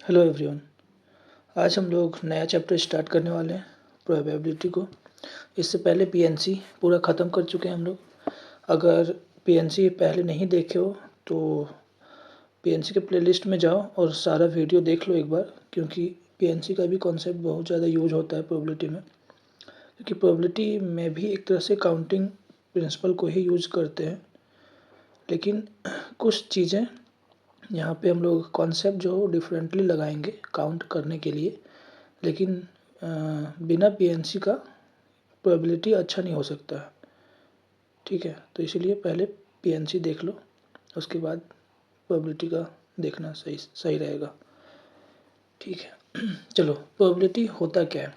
Hello everyone. आज हम लोग नया चैप्टर स्टार्ट करने वाले हैं प्रोबेबिलिटी को। इससे पहले पीएनसी पूरा ख़त्म कर चुके हैं हम लोग। अगर पीएनसी पहले नहीं देखे हो तो पीएनसी के प्लेलिस्ट में जाओ और सारा वीडियो देख लो एक बार, क्योंकि पीएनसी का भी कॉन्सेप्ट बहुत ज़्यादा यूज होता है प्रोबेबिलिटी में। क्योंकि प्रोबेबिलिटी में भी एक तरह से काउंटिंग प्रिंसिपल को ही यूज करते हैं, लेकिन कुछ चीज़ें यहाँ पे हम लोग कॉन्सेप्ट जो डिफरेंटली लगाएंगे काउंट करने के लिए। लेकिन बिना पीएनसी का प्रोबेबिलिटी अच्छा नहीं हो सकता है। ठीक है, तो इसीलिए पहले पीएनसी देख लो, उसके बाद प्रोबेबिलिटी का देखना सही सही रहेगा। ठीक है चलो, प्रोबेबिलिटी होता क्या है।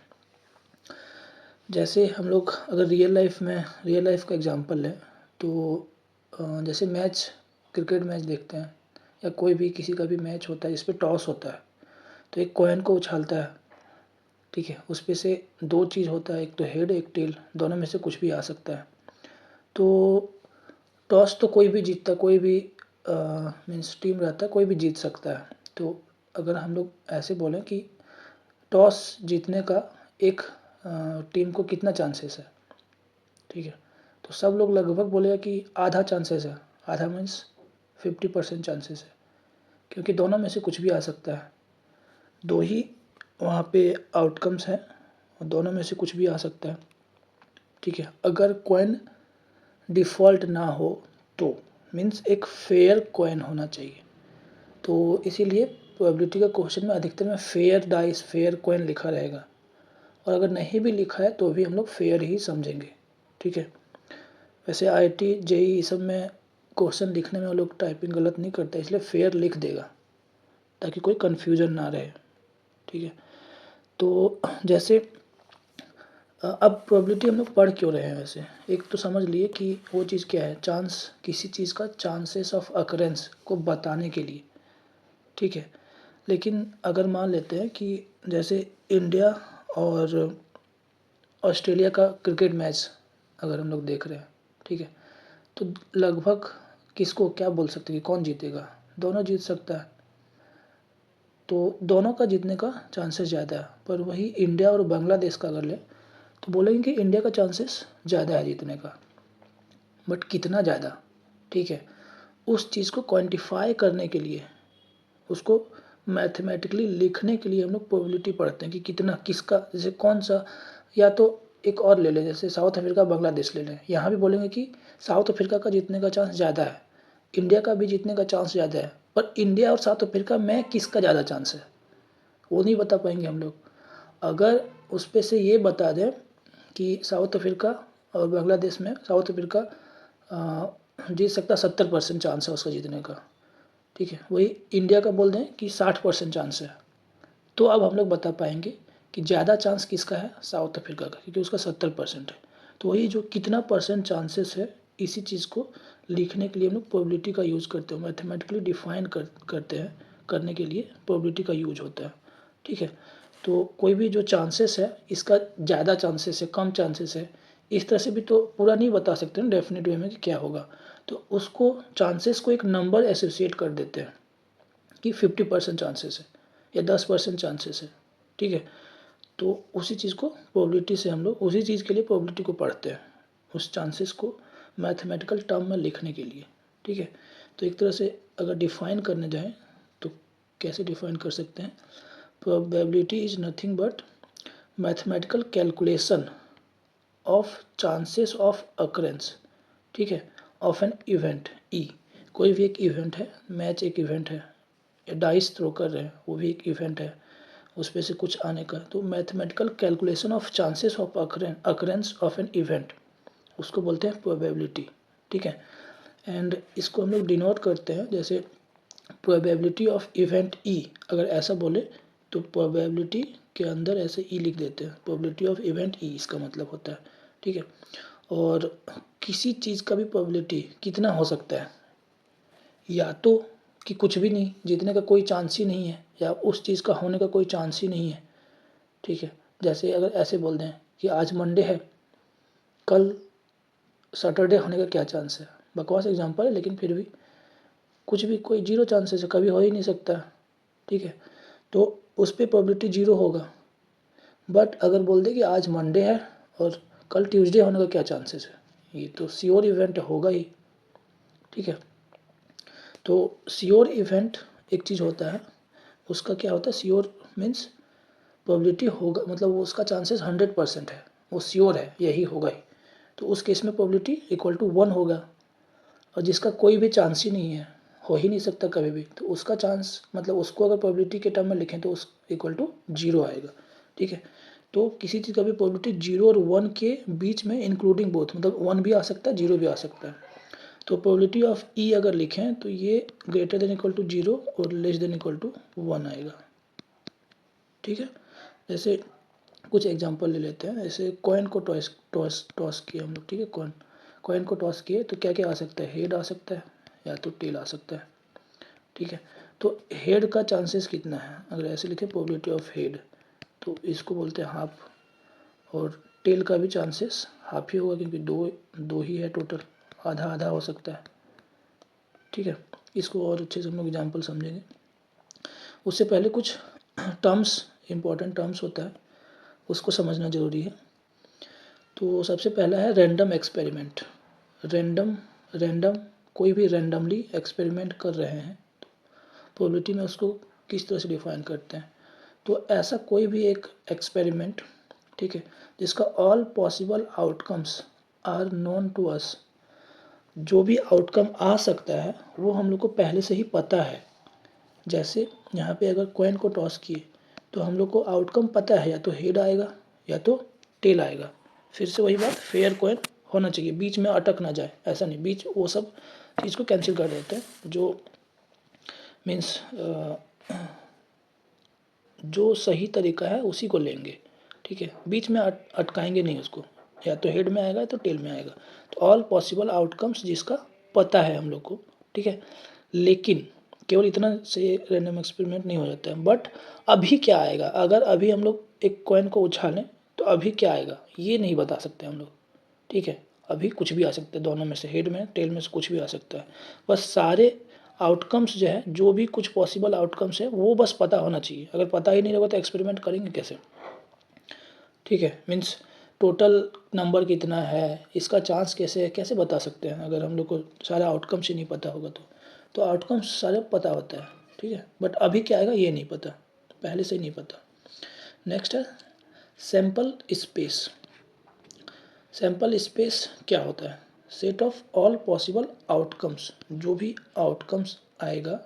जैसे हम लोग अगर रियल लाइफ का एग्जांपल लें तो जैसे मैच, क्रिकेट मैच देखते हैं या कोई भी किसी का भी मैच होता है, इस पर टॉस होता है तो एक कॉइन को उछालता है। ठीक है, उस पे से दो चीज़ होता है, एक तो हेड एक टेल, दोनों में से कुछ भी आ सकता है। तो टॉस तो कोई भी जीतता, कोई भी मीन्स टीम रहता है, कोई भी जीत सकता है। तो अगर हम लोग ऐसे बोलें कि टॉस जीतने का एक टीम को कितना चांसेस है, ठीक है, तो सब लोग लगभग बोलेगा कि आधा चांसेस है। आधा मीन्स 50% चांसेस है, क्योंकि दोनों में से कुछ भी आ सकता है। दो ही वहाँ पे आउटकम्स हैं और दोनों में से कुछ भी आ सकता है। ठीक है, अगर कॉइन डिफ़ॉल्ट ना हो तो मीन्स एक फेयर कॉइन होना चाहिए। तो इसीलिए प्रोबेबिलिटी का क्वेश्चन में अधिकतर में फेयर डाइस, फेयर कॉइन लिखा रहेगा, और अगर नहीं भी लिखा है तो भी हम लोग फेयर ही समझेंगे। ठीक है, वैसे आईआईटी जेईई सब में क्वेश्चन लिखने में वो लोग टाइपिंग गलत नहीं करते, इसलिए फेयर लिख देगा ताकि कोई कन्फ्यूजन ना रहे। ठीक है, तो जैसे अब प्रोबेबिलिटी हम लोग पढ़ क्यों रहे हैं, वैसे एक तो समझ लिए कि वो चीज़ क्या है, चांस, किसी चीज़ का चांसेस ऑफ अकरेंस को बताने के लिए। ठीक है, लेकिन अगर मान लेते हैं कि जैसे इंडिया और ऑस्ट्रेलिया का क्रिकेट मैच अगर हम लोग देख रहे हैं, ठीक है, तो लगभग किसको क्या बोल सकते हैं कि कौन जीतेगा, दोनों जीत सकता है। तो दोनों का जीतने का चांसेस ज़्यादा है, पर वही इंडिया और बांग्लादेश का अगर ले तो बोलेंगे कि इंडिया का चांसेस ज़्यादा है जीतने का, बट कितना ज़्यादा। ठीक है, उस चीज़ को क्वांटिफाई करने के लिए, उसको मैथमेटिकली लिखने के लिए हम लोग प्रोबेबिलिटी पढ़ते हैं कि कितना, किसका, जैसे कौन सा, या तो एक और ले लें, जैसे साउथ अफ्रीका बांग्लादेश ले लें, यहाँ भी बोलेंगे कि साउथ अफ्रीका का जीतने का चांस ज़्यादा है, इंडिया का भी जीतने का चांस ज़्यादा है, पर इंडिया और साउथ अफ्रीका में किसका ज़्यादा चांस है वो नहीं बता पाएंगे हम लोग। अगर उस पे से ये बता दें कि साउथ अफ्रीका और बांग्लादेश में साउथ अफ्रीका जीत सकता 70% चांस है उसका जीतने का, ठीक है, वही इंडिया का बोल दें कि 60% चांस है, तो अब हम लोग बता पाएंगे कि ज़्यादा चांस किसका है, साउथ अफ्रीका का, क्योंकि उसका 70% है। तो वही जो कितना परसेंट चांसेस है, इसी चीज़ को लिखने के लिए हम लोग प्रोबेबिलिटी का यूज़ करते हैं, मैथमेटिकली डिफाइन करते हैं, करने के लिए प्रोबेबिलिटी का यूज होता है। ठीक है, तो कोई भी जो चांसेस है, इसका ज़्यादा चांसेस है, कम चांसेस है, इस तरह से भी तो पूरा नहीं बता सकते ना डेफिनेट वे में कि क्या होगा। तो उसको चांसेस को एक नंबर एसोसिएट कर देते हैं कि 50% चांसेस है या 10% चांसेस है। ठीक है, तो उसी चीज़ को प्रोबेबिलिटी से हम लोग उसी चीज़ के लिए प्रोबेबिलिटी को पढ़ते हैं, उस चांसेस को मैथमेटिकल टर्म में लिखने के लिए। ठीक है, तो एक तरह से अगर डिफाइन करने जाएँ तो कैसे डिफाइन कर सकते हैं, probability is nothing but mathematical calculation of chances of occurrence, ठीक है, ऑफ एन इवेंट ई। कोई भी एक इवेंट है, मैच एक इवेंट है, या डाइस थ्रो कर रहे हैं वो भी एक इवेंट है, उस पे से कुछ आने का, तो mathematical calculation of chances of occurrence of an event, उसको बोलते हैं प्रोबेबिलिटी। ठीक है, एंड इसको हम लोग डिनोट करते हैं, जैसे प्रोबेबिलिटी ऑफ इवेंट ई, अगर ऐसा बोले तो प्रोबेबिलिटी के अंदर ऐसे ई लिख देते हैं, प्रोबेबिलिटी ऑफ इवेंट ई इसका मतलब होता है। ठीक है, और किसी चीज़ का भी प्रोबेबिलिटी कितना हो सकता है, या तो कि कुछ भी नहीं, जीतने का कोई चांस ही नहीं है, या उस चीज़ का होने का कोई चांस ही नहीं है। ठीक है, जैसे अगर ऐसे बोल दें कि आज मंडे है, कल सैटरडे होने का क्या चांस है, बकवास एग्जांपल है लेकिन फिर भी कुछ भी, कोई जीरो चांसेस है, कभी हो ही नहीं सकता। ठीक है, तो उस पर प्रोबेबिलिटी 0 होगा। बट अगर बोल दे कि आज मंडे है और कल ट्यूसडे होने का क्या चांसेस है, ये तो श्योर इवेंट होगा ही। ठीक है, तो श्योर इवेंट एक चीज़ होता है, उसका क्या होता है, श्योर मीन्स प्रोबेबिलिटी होगा, मतलब वो उसका चांसेस 100% है, वो श्योर है यही होगा ही। तो उस केस में प्रोबेबिलिटी इक्वल टू 1 होगा। और जिसका कोई भी चांस ही नहीं है, हो ही नहीं सकता कभी भी, तो उसका चांस मतलब उसको अगर प्रोबेबिलिटी के टर्म में लिखें तो उस इक्वल टू 0 आएगा। ठीक है, तो किसी चीज़ का भी प्रोबेबिलिटी 0 और 1 के बीच में इंक्लूडिंग बोथ, मतलब 1 भी आ सकता है 0 भी आ सकता है। तो प्रोबेबिलिटी ऑफ ई अगर लिखें तो ये ग्रेटर देन इक्वल टू 0 और लेस देन इक्वल टू 1 आएगा। ठीक है, जैसे कुछ एग्जांपल ले लेते हैं। जैसे कॉइन को टॉस किए हम लोग। ठीक है, कॉइन को टॉस किए तो क्या क्या आ सकता है, हेड आ सकता है या तो टेल आ सकता है। ठीक है, तो हेड का चांसेस कितना है, अगर ऐसे लिखे प्रोबेबिलिटी ऑफ हेड तो इसको बोलते हैं हाफ, और टेल का भी चांसेस हाफ ही होगा क्योंकि दो ही है टोटल, आधा आधा हो सकता है। ठीक है, इसको और अच्छे से हम लोग एग्जाम्पल समझेंगे। उससे पहले कुछ टर्म्स, इम्पोर्टेंट टर्म्स होता है, उसको समझना ज़रूरी है। तो सबसे पहला है रैंडम एक्सपेरिमेंट। रैंडम कोई भी रैंडमली एक्सपेरिमेंट कर रहे हैं तो प्रोबेबिलिटी में उसको किस तरह से डिफाइन करते हैं। तो ऐसा कोई भी एक एक्सपेरिमेंट, ठीक है, जिसका all possible outcomes are known to us, जो भी आउटकम आ सकता है वो हम लोग को पहले से ही पता है। जैसे यहाँ पे अगर कॉइन को टॉस किए तो हम लोग को आउटकम पता है, या तो हेड आएगा या तो टेल आएगा। फिर से वही बात, फेयर कॉइन होना चाहिए, बीच में अटक ना जाए, ऐसा नहीं, बीच वो सब चीज़ को कैंसिल कर देते हैं, जो मीन्स जो सही तरीका है उसी को लेंगे। ठीक है, बीच में अटकाएंगे नहीं उसको, या तो हेड में आएगा या तो टेल में आएगा। तो ऑल पॉसिबल आउटकम्स जिसका पता है हम लोग को। ठीक है, लेकिन केवल इतना से रैंडम एक्सपेरिमेंट नहीं हो जाता है। बट अभी क्या आएगा, अगर अभी हम लोग एक कॉइन को उछालें तो अभी क्या आएगा ये नहीं बता सकते हम लोग। ठीक है, अभी कुछ भी आ सकता है, दोनों में से, हेड में टेल में से कुछ भी आ सकता है। बस सारे आउटकम्स जो है, जो भी कुछ पॉसिबल आउटकम्स है वो बस पता होना चाहिए। अगर पता ही नहीं होगा तो एक्सपेरिमेंट करेंगे कैसे। ठीक है, मीन्स टोटल नंबर कितना है, इसका चांस कैसे है, कैसे बता सकते हैं अगर हम लोग को सारा आउटकम्स ही नहीं पता होगा तो आउटकम्स सारे पता होता है। ठीक है, बट अभी क्या आएगा ये नहीं पता, पहले से ही नहीं पता। नेक्स्ट है सैंपल स्पेस। सैंपल स्पेस क्या होता है, set of all possible outcomes, जो भी आउटकम्स आएगा।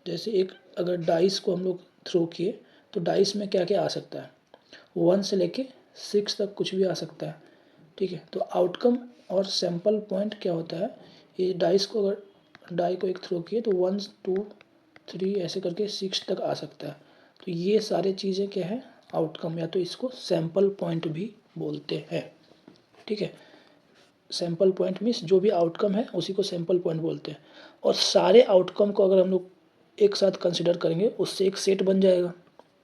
जैसे एक अगर डाइस को हम लोग थ्रो किए तो डाइस में क्या क्या आ सकता है, 1 से लेके 6 तक कुछ भी आ सकता है। ठीक है, तो आउटकम और सैंपल पॉइंट क्या होता है, ये डाइस को अगर डाई को एक थ्रो किए तो 1 2 3 ऐसे करके 6 तक आ सकता है। तो ये सारे चीज़ें क्या है, आउटकम, या तो इसको सैंपल पॉइंट भी बोलते हैं। ठीक है, सैंपल पॉइंट मीन्स जो भी आउटकम है उसी को सैंपल पॉइंट बोलते हैं। और सारे आउटकम को अगर हम लोग एक साथ कंसिडर करेंगे उससे एक सेट बन जाएगा।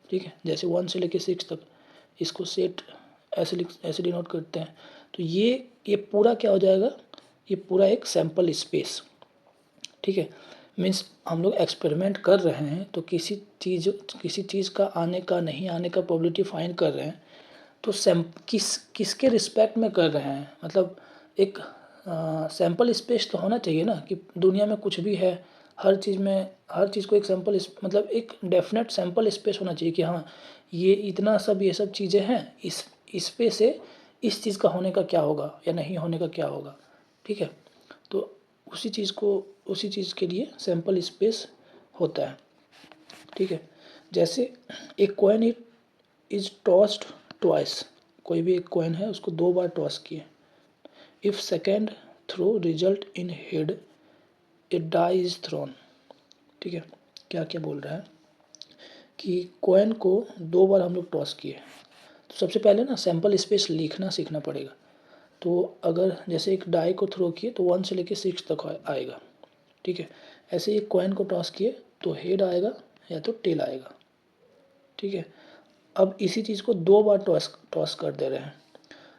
ठीक है, जैसे 1 से लेके 6 तक, इसको सेट ऐसे डिनोट करते हैं। तो ये पूरा क्या हो जाएगा, ये पूरा एक सैंपल स्पेस। ठीक है, मीन्स हम लोग एक्सपेरिमेंट कर रहे हैं तो किसी चीज़ का आने का नहीं आने का प्रोबेबिलिटी फाइंड कर रहे हैं। तो किसके रिस्पेक्ट में कर रहे हैं, मतलब एक सैंपल स्पेस तो होना चाहिए ना, कि दुनिया में कुछ भी है, हर चीज़ में, हर चीज़ को एक सैंपल मतलब एक डेफिनेट सैंपल स्पेस होना चाहिए कि हाँ ये इतना सब ये सब चीज़ें हैं, इस पे से इस चीज़ का होने का क्या होगा या नहीं होने का क्या होगा। ठीक है, तो उसी चीज़ के लिए सैंपल स्पेस होता है। ठीक है, जैसे एक कॉइन इज टॉस्ड ट्वाइस, कोई भी एक कॉइन है उसको 2 बार टॉस किए, if second throw result in head a die is thrown. ठीक है, क्या क्या बोल रहा है कि कॉइन को 2 बार हम लोग टॉस किए, तो सबसे पहले ना सैंपल स्पेस लिखना सीखना पड़ेगा। तो अगर जैसे एक डाई को थ्रो किए तो 1 से लेके 6 तक आएगा। ठीक है, ऐसे एक कॉइन को टॉस किए तो हेड आएगा या तो टेल आएगा। ठीक है, अब इसी चीज़ को 2 बार टॉस कर दे रहे हैं,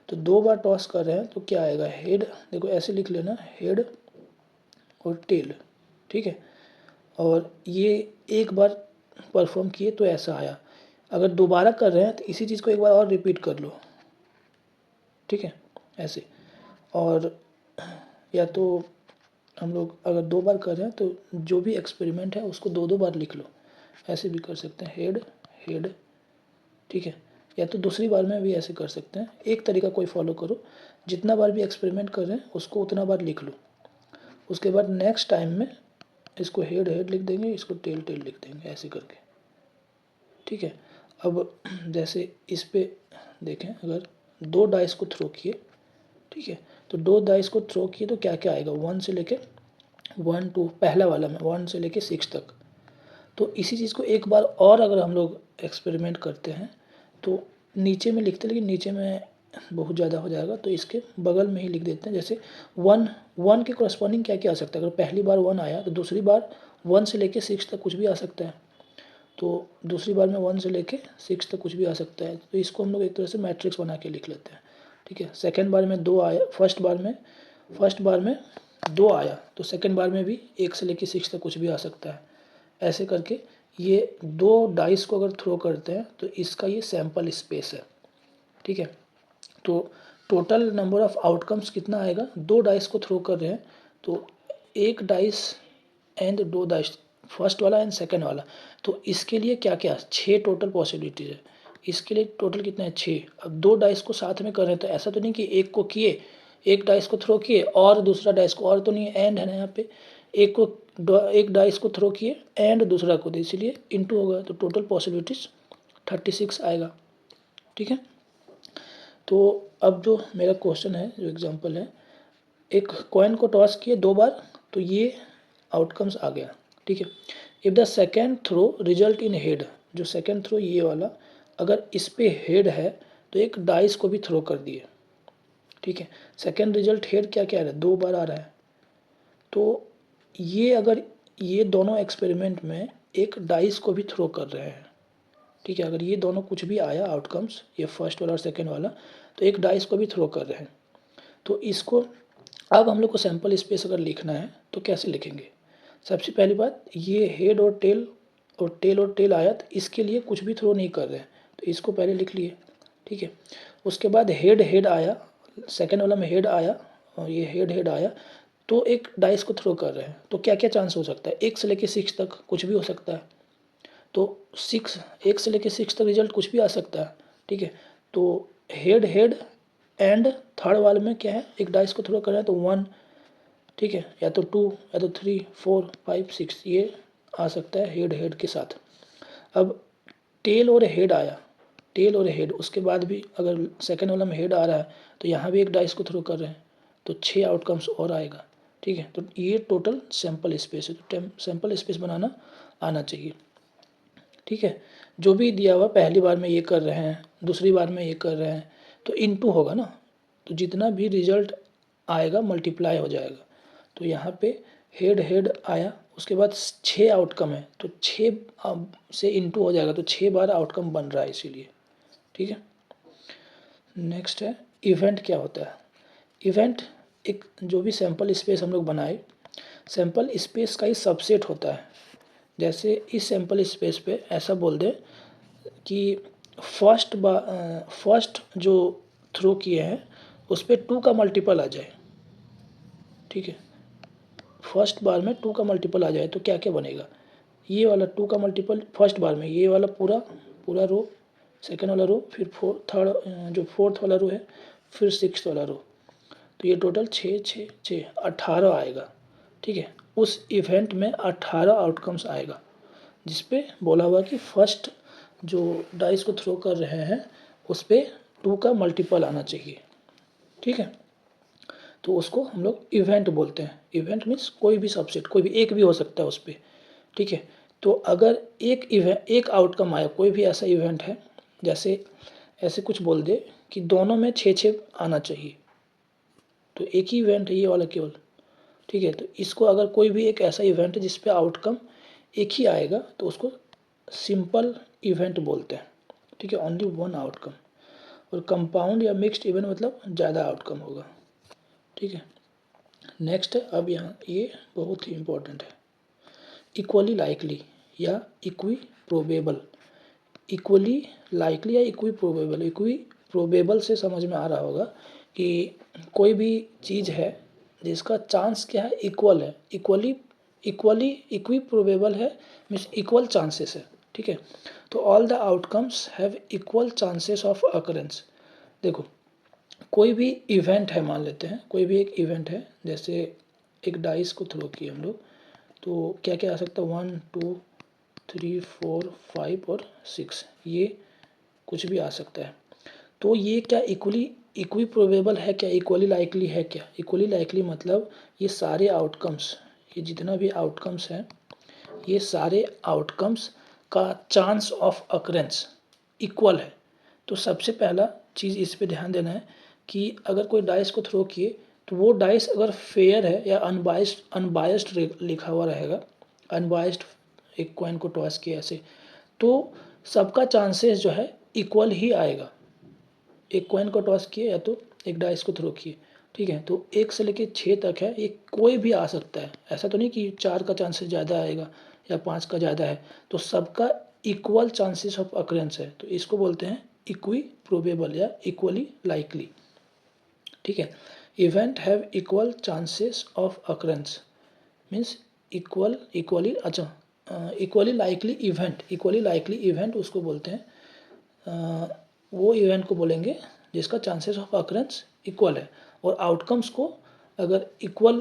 तो 2 बार टॉस कर रहे हैं तो क्या आएगा, हेड, देखो ऐसे लिख लेना, हेड और टेल। ठीक है, और ये एक बार परफॉर्म किए तो ऐसा आया। अगर दोबारा कर रहे हैं तो इसी चीज़ को एक बार और रिपीट कर लो, ठीक है, ऐसे। और या तो हम लोग अगर 2 बार कर रहे हैं तो जो भी एक्सपेरिमेंट है उसको 2-2 बार लिख लो, ऐसे भी कर सकते हैं, हेड हेड, ठीक है। या तो दूसरी बार में भी ऐसे कर सकते हैं, एक तरीका कोई फॉलो करो, जितना बार भी एक्सपेरिमेंट कर रहे हैं उसको उतना बार लिख लो। उसके बाद नेक्स्ट टाइम में इसको हेड हेड लिख देंगे, इसको टेल टेल लिख देंगे, ऐसे करके, ठीक है। अब जैसे इस पे देखें, अगर 2 डाइस को थ्रो किए, ठीक है, तो 2 डाइस को थ्रो किए तो क्या क्या आएगा, 1 से लेके 1 2, पहला वाला में 1 से लेके 6 तक। तो इसी चीज़ को एक बार और अगर हम लोग एक्सपेरिमेंट करते हैं तो नीचे में लिखते, लेकिन नीचे में बहुत ज़्यादा हो जाएगा, तो इसके बगल में ही लिख देते हैं। जैसे 1 के कॉरस्पॉन्डिंग क्या क्या आ सकता है, अगर पहली बार 1 आया तो दूसरी बार 1 से लेके 6 तक कुछ भी आ सकता है, तो दूसरी बार में 1 से लेके 6 तक कुछ भी आ सकता है। तो इसको हम लोग एक तरह से मैट्रिक्स बना के लिख लेते हैं, ठीक है। सेकेंड बार में 2 आया, फर्स्ट बार में 2 आया तो सेकेंड बार में भी 1 से लेके 6 तक कुछ भी आ सकता है। ऐसे करके ये 2 डाइस को अगर थ्रो करते हैं तो इसका ये सैम्पल स्पेस है, ठीक है। तो टोटल नंबर ऑफ आउटकम्स कितना आएगा, 2 डाइस को थ्रो कर रहे हैं तो 1 डाइस एंड 2 डाइस, फर्स्ट वाला एंड सेकंड वाला, तो इसके लिए क्या क्या 6 टोटल पॉसिबिलिटीज़ है। इसके लिए टोटल कितना है, 6। अब 2 डाइस को साथ में कर रहे हैं तो ऐसा तो नहीं कि एक को किए, एक डाइस को थ्रो किए और दूसरा डाइस को, और तो नहीं है, एंड है ना यहाँ पे, एक डाइस को थ्रो किए एंड दूसरा को, इसीलिए इनटू होगा, तो टोटल पॉसिबिलिटीज़ 36 आएगा, ठीक है। तो अब जो मेरा क्वेश्चन है, जो एग्जांपल है, एक कॉइन को टॉस किए 2 बार तो ये आउटकम्स आ गया, ठीक है। If the second throw result in head, जो सेकेंड थ्रो ये वाला अगर इस पे हेड है तो एक डाइस को भी थ्रो कर दिए, ठीक है। सेकेंड रिजल्ट हेड क्या क्या आ रहा है, 2 बार आ रहा है। तो ये अगर ये दोनों एक्सपेरिमेंट में एक डाइस को भी थ्रो कर रहे हैं, ठीक है, अगर ये दोनों कुछ भी आया आउटकम्स, ये फर्स्ट वाला और सेकेंड वाला, तो एक डाइस को भी थ्रो कर रहे हैं। तो इसको अब हम लोग को सैम्पल स्पेस अगर लिखना है तो कैसे लिखेंगे। सबसे पहली बात, ये हेड और टेल और टेल आया तो इसके लिए कुछ भी थ्रो नहीं कर रहे हैं, तो इसको पहले लिख लिए, ठीक है। उसके बाद हेड हेड आया, सेकेंड वाला में हेड आया और ये हेड हेड आया तो एक डाइस को थ्रो कर रहे हैं, तो क्या क्या चांस हो सकता है, 1 से लेके 6 तक कुछ भी हो सकता है, तो 1 से लेके 6 तक रिजल्ट कुछ भी आ सकता है, ठीक है। तो हेड हेड एंड थर्ड वाले में क्या है, एक डाइस को थ्रो कर रहे हैं तो 1, ठीक है, या तो 2 या तो 3 4 5 6 ये आ सकता है हेड हेड के साथ। अब टेल और हेड आया, टेल और हेड, उसके बाद भी अगर सेकेंड वाला में हेड आ रहा है तो यहाँ भी एक डाइस को थ्रो कर रहे हैं तो 6 आउटकम्स और आएगा, ठीक है। तो ये टोटल सैम्पल स्पेस है, तो सैम्पल स्पेस बनाना आना चाहिए, ठीक है। जो भी दिया हुआ पहली बार में ये कर रहे हैं, दूसरी बार में ये कर रहे हैं, तो इनटू होगा ना, तो जितना भी रिजल्ट आएगा मल्टीप्लाई हो जाएगा। तो यहाँ पे हेड हेड आया, उसके बाद 6 आउटकम है तो 6 से इनटू हो जाएगा, तो 6 बार आउटकम बन रहा है इसीलिए, ठीक है। नेक्स्ट है इवेंट क्या होता है। इवेंट एक जो भी सैम्पल स्पेस हम लोग बनाए, सैम्पल स्पेस का ही सबसेट होता है। जैसे इस सैम्पल स्पेस पे ऐसा बोल दे कि फर्स्ट जो थ्रो किए हैं उस पर 2 का मल्टीपल आ जाए, ठीक है। फर्स्ट बार में 2 का मल्टीपल आ जाए तो क्या क्या बनेगा, ये वाला 2 का मल्टीपल फर्स्ट बार में, ये वाला पूरा पूरा रो, सेकेंड वाला रो, फिर जो फोर्थ वाला रो है, फिर सिक्स्थ वाला रो, तो ये टोटल 6 6 6 18 आएगा, ठीक है। उस इवेंट में 18 आउटकम्स आएगा, जिस पे बोला हुआ कि फर्स्ट जो डाइस को थ्रो कर रहे हैं उस पर 2 का मल्टीपल आना चाहिए, ठीक है। तो उसको हम लोग इवेंट बोलते हैं। इवेंट मीन्स कोई भी सबसेट, कोई भी एक भी हो सकता है उस पर, ठीक है। तो अगर एक आउटकम आया, कोई भी ऐसा इवेंट है, जैसे ऐसे कुछ बोल दे कि दोनों में 6 6 आना चाहिए, तो एक ही इवेंट है ये वाला केवल, ठीक है। तो इसको अगर कोई भी एक ऐसा इवेंट है जिस पे आउटकम एक ही आएगा तो उसको सिंपल इवेंट बोलते हैं, ठीक है, ओनली 1 आउटकम। और कंपाउंड या मिक्स्ड इवेंट मतलब ज़्यादा आउटकम होगा, ठीक है। नेक्स्ट है, अब यहाँ ये बहुत ही इम्पोर्टेंट है, इक्वली लाइकली या इक्वी प्रोबेबल, इक्वली लाइकली या इक्वी प्रोबेबल। इक्वी प्रोबेबल से समझ में आ रहा होगा कि कोई भी चीज़ है जिसका चांस क्या है, इक्वल है, इक्वी प्रोबेबल है, मीन्स इक्वल चांसेस है, ठीक है। तो all the outcomes have equal chances of occurrence. देखो कोई भी इवेंट है, मान लेते हैं कोई भी एक इवेंट है, जैसे एक डाइस को थ्रो किए हम लोग, तो क्या क्या आ सकता है, 1 2 3 4 5 और 6, ये कुछ भी आ सकता है। तो ये क्या इक्वी प्रोबेबल है क्या, इक्वली लाइकली है क्या? इक्वली लाइकली मतलब ये सारे आउटकम्स, ये जितना भी आउटकम्स हैं, ये सारे आउटकम्स का चांस ऑफ अकरेंस इक्वल है। तो सबसे पहला चीज़ इस पे ध्यान देना है कि अगर कोई डाइस को थ्रो किए तो वो डाइस अगर फेयर है या अनबायस्ड लिखा हुआ रहेगा, अनबायस्ड एक कॉइन को टॉस किया ऐसे, तो सबका चांसेस जो है इक्वल ही आएगा। एक कॉइन को टॉस किए या तो एक डाइस को थ्रो किए, ठीक है, तो 1 से लेके 6 तक है, ये कोई भी आ सकता है। ऐसा तो नहीं कि 4 का चांसेस ज़्यादा आएगा या 5 का ज़्यादा है, तो सबका इक्वल चांसेस ऑफ अकरेंस है, तो इसको बोलते हैं इक्वी प्रोबेबल या इक्वली लाइकली, ठीक है। Event have equal chances of occurrence means equally, अच्छा इक्वली लाइकली इवेंट उसको बोलते हैं, वो इवेंट को बोलेंगे जिसका चांसेस ऑफ अकरेंस इक्वल है। और आउटकम्स को अगर इक्वल,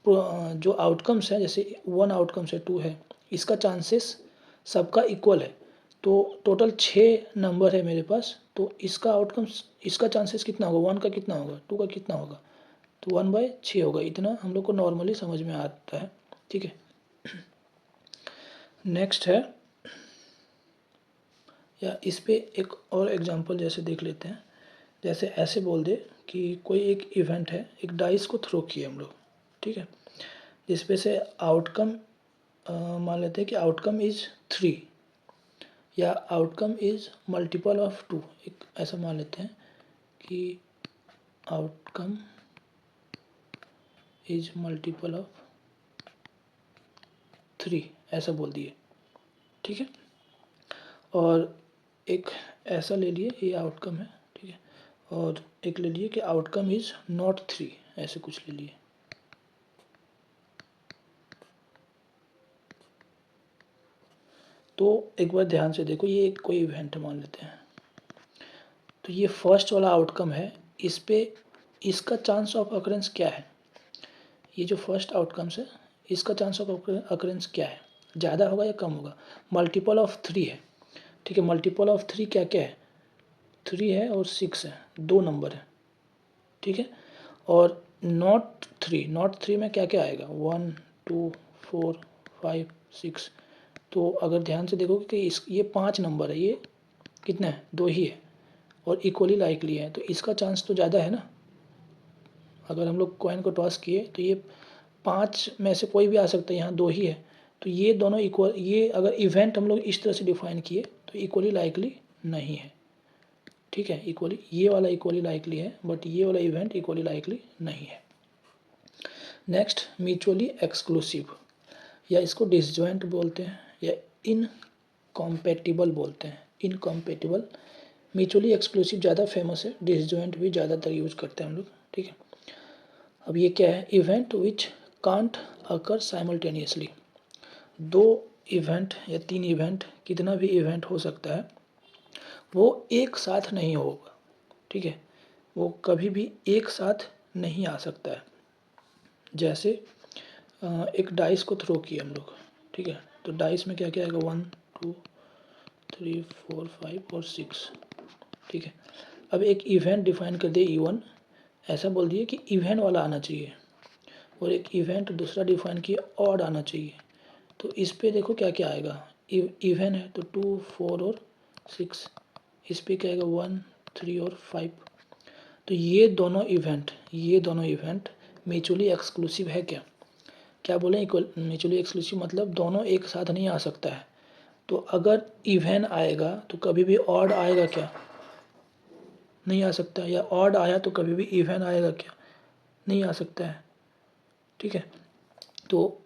जो आउटकम्स है जैसे 1 आउटकम्स है, 2 है, इसका चांसेस सबका इक्वल है, तो टोटल 6 नंबर है मेरे पास, तो इसका आउटकम्स, इसका चांसेस कितना होगा, 1 का कितना होगा, 2 का कितना होगा, तो 1/6 होगा। इतना हम लोग को नॉर्मली समझ में आता है, ठीक है। नेक्स्ट है, या इस पे एक और एग्जांपल जैसे देख लेते हैं। जैसे ऐसे बोल दे कि कोई एक इवेंट है, एक डाइस को थ्रो किए हम लोग, ठीक है, जिसपे से आउटकम मान लेते हैं कि आउटकम इज 3 या आउटकम इज मल्टीपल ऑफ 2, एक ऐसा मान लेते हैं कि आउटकम इज मल्टीपल ऑफ 3, ऐसा बोल दिए, ठीक है। और एक ऐसा ले लिए, ये आउटकम है, ठीक है, और एक ले लिए कि आउटकम इज नॉट 3, ऐसे कुछ ले लिए। तो एक बार ध्यान से देखो, ये कोई इवेंट मान लेते हैं, तो ये फर्स्ट वाला आउटकम है, इस पे इसका चांस ऑफ अकरेंस क्या है, ये जो फर्स्ट आउटकम्स है इसका चांस ऑफ अकरेंस क्या है, ज़्यादा होगा या कम होगा, मल्टीपल ऑफ 3 है, ठीक है। मल्टीपल ऑफ 3 क्या क्या है, 3 है और 6 है, 2 नंबर है, ठीक है। और नॉट थ्री में क्या क्या आएगा, 1 2 4 5 6, तो अगर ध्यान से देखोगे कि ये 5 नंबर है, ये कितना है, 2 ही है, और इक्वली लाइकली है, तो इसका चांस तो ज़्यादा है ना। अगर हम लोग कॉइन को टॉस किए तो ये 5 में से कोई भी आ सकता है, यहाँ 2 ही है, तो ये दोनों इक्वल, ये अगर इवेंट हम लोग इस तरह से डिफाइन किए तो इक्वली लाइकली नहीं है, ठीक है। इक्वली, ये वाला इक्वली लाइकली है, बट ये वाला इवेंट इक्वली लाइकली नहीं है। नेक्स्ट, म्यूचुअली एक्सक्लूसिव, या इसको डिसजॉइंट बोलते हैं या इनकॉम्पेटिबल बोलते हैं, इनकॉम्पेटिबल। म्यूचुअली एक्सक्लूसिव ज़्यादा फेमस है, डिसजॉइंट भी ज़्यादातर यूज करते हैं हम लोग, ठीक है। अब ये क्या है, event which can't occur simultaneously, 2 event या 3 इवेंट, कितना भी इवेंट हो सकता है, वो एक साथ नहीं होगा, ठीक है, वो कभी भी एक साथ नहीं आ सकता है। जैसे एक डाइस को थ्रो किए हम लोग, ठीक है, तो डाइस में क्या क्या आएगा, 1 2 3 4 5 और 6, ठीक है। अब एक इवेंट डिफाइन कर दिए इवन, ऐसा बोल दिए कि इवेंट वाला आना चाहिए, और एक इवेंट दूसरा डिफाइन किया ऑड आना चाहिए, तो इस पे देखो क्या क्या आएगा, इवेंट है तो 2 4 और 6, इस पे क्या आएगा 1 3 और 5, तो ये दोनों इवेंट म्यूचुअली एक्सक्लूसिव है क्या, क्या बोले, म्यूचुअली एक्सक्लूसिव मतलब दोनों एक साथ नहीं आ सकता है। तो अगर इवन आएगा तो कभी भी ऑड आएगा क्या, नहीं आ सकता, या ऑड आया तो कभी भी इवन आएगा क्या, नहीं आ सकता है, ठीक है। तो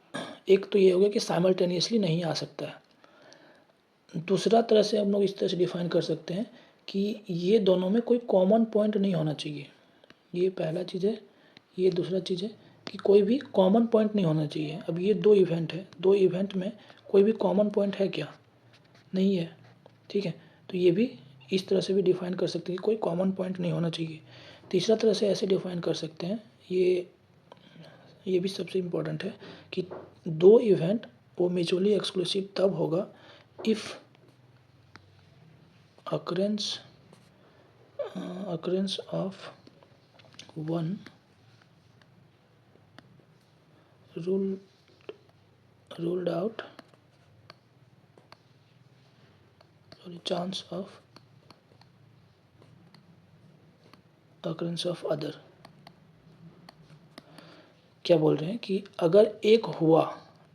एक तो ये हो गया कि साइमल्टेनियसली नहीं आ सकता है। दूसरा तरह से हम लोग इस तरह से डिफाइन कर सकते हैं कि ये दोनों में कोई कॉमन पॉइंट नहीं होना चाहिए। ये पहला चीज़ है। ये दूसरा चीज़ है कि कोई भी कॉमन पॉइंट नहीं होना चाहिए। अब ये दो इवेंट है, दो इवेंट में कोई भी कॉमन पॉइंट है क्या? नहीं है। ठीक है, तो ये भी इस तरह से भी डिफाइन कर सकते हैं कि कोई कॉमन पॉइंट नहीं होना चाहिए। तीसरा तरह से ऐसे डिफाइन कर सकते हैं, ये भी सबसे इम्पोर्टेंट है कि दो इवेंट वो म्यूचुअली एक्सक्लूसिव तब होगा if occurrence of one ruled out, chance of occurrence of other। क्या बोल रहे हैं कि अगर एक हुआ